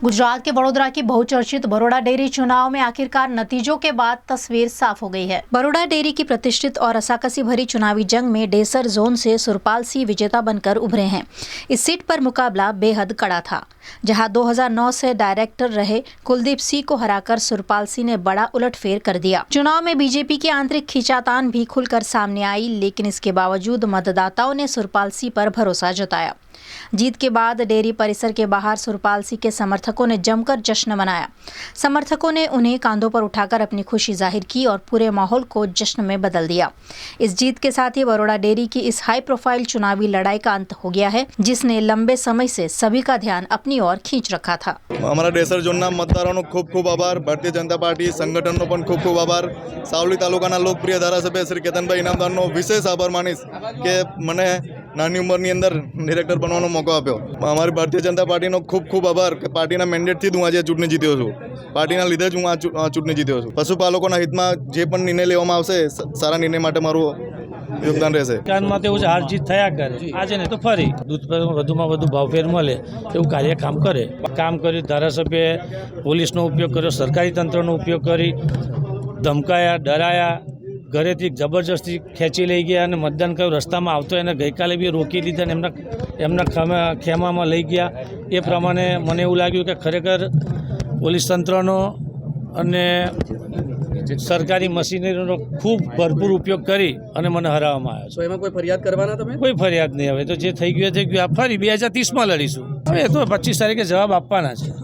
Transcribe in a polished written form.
गुजरात के वडोदरा की बहुचर्चित बड़ौदा डेयरी चुनाव में आखिरकार नतीजों के बाद तस्वीर साफ हो गई है। बड़ौदा डेयरी की प्रतिष्ठित और रसाकसी भरी चुनावी जंग में डेसर जोन से सुरपाल सिंह विजेता बनकर उभरे हैं। इस सीट पर मुकाबला बेहद कड़ा था, जहां 2009 से डायरेक्टर रहे कुलदीप सिंह को हराकर सुरपाल सिंह ने बड़ा उलटफेर कर दिया। चुनाव में बीजेपी की आंतरिक खींचातान भी खुलकर सामने आई, लेकिन इसके बावजूद मतदाताओं ने सुरपाल सिंह पर भरोसा जताया। जीत के बाद डेयरी परिसर के बाहर सुरपाल सिंह के समर्थकों ने जमकर जश्न मनाया। समर्थकों ने उन्हें कांधों पर उठाकर अपनी खुशी जाहिर की और पूरे माहौल को जश्न में बदल दिया। इस जीत के साथ ही बड़ौदा डेयरी की इस हाई प्रोफाइल चुनावी लड़ाई का अंत हो गया है, जिसने लंबे समय से सभी का ध्यान अपनी ओर खींच रखा था। અમારા ડેસર ઝોનના મતદારોનો ખૂબ ખૂબ આભાર। ભારતીય જનતા પાર્ટી સંગઠનનો પણ ખૂબ ખૂબ આભાર। સાવલી તાલુકાના લોકપ્રિય ધારાસભ્ય શ્રી કેતનભાઈ ઇનામદારનો વિશેષ આભાર માનીશ કે મને નાની ઉંમરની અંદર ડિરેક્ટર બનવાનો મોકો આપ્યો। અમારી ભારતીય જનતા પાર્ટીનો ખૂબ ખૂબ આભાર કે પાર્ટીના મેન્ડેટથી જ હું આજે ચૂંટણી જીત્યો છું। પાર્ટીના લીધે જ હું આ ચૂંટણી જીત્યો છું। પશુપાલકોના હિતમાં જે પણ નિર્ણય લેવામાં આવશે સારા નિર્ણય માટે મારું યોગદાન રહેશે। કાનમાં તેવું હાર જીત થયા કરે, આજે ને તો ફરી દૂધ પર વધુમાં વધુ ભાવફેર મળે તેવું કાર્ય કામ કરે। કામ કર્યું, ધારાસભ્યએ પોલીસનો ઉપયોગ કર્યો, સરકારી તંત્રનો ઉપયોગ કરી, ધમકાયા, ડરાયા, ઘરેથી જબરજસ્તી ખેંચી લઈ ગયા અને મતદાન કર્યું। રસ્તામાં આવતો એને ગઈકાલે બી રોકી લીધા અને એમના ખેમામાં લઈ ગયા। એ પ્રમાણે મને એવું લાગ્યું કે ખરેખર પોલીસ તંત્રનો અને સરકારી મશીનરીનો ખૂબ ભરપૂર ઉપયોગ કરી અને મને હરાવવામાં આવ્યો છે। એમાં કોઈ ફરિયાદ કરવાના તમે? કોઈ ફરિયાદ નહીં। હવે તો જે થઈ ગયું થઈ ગયું। આ ફરી 2030માં લડીશું। હવે એ તો 25 તારીખે જવાબ આપવાના છે।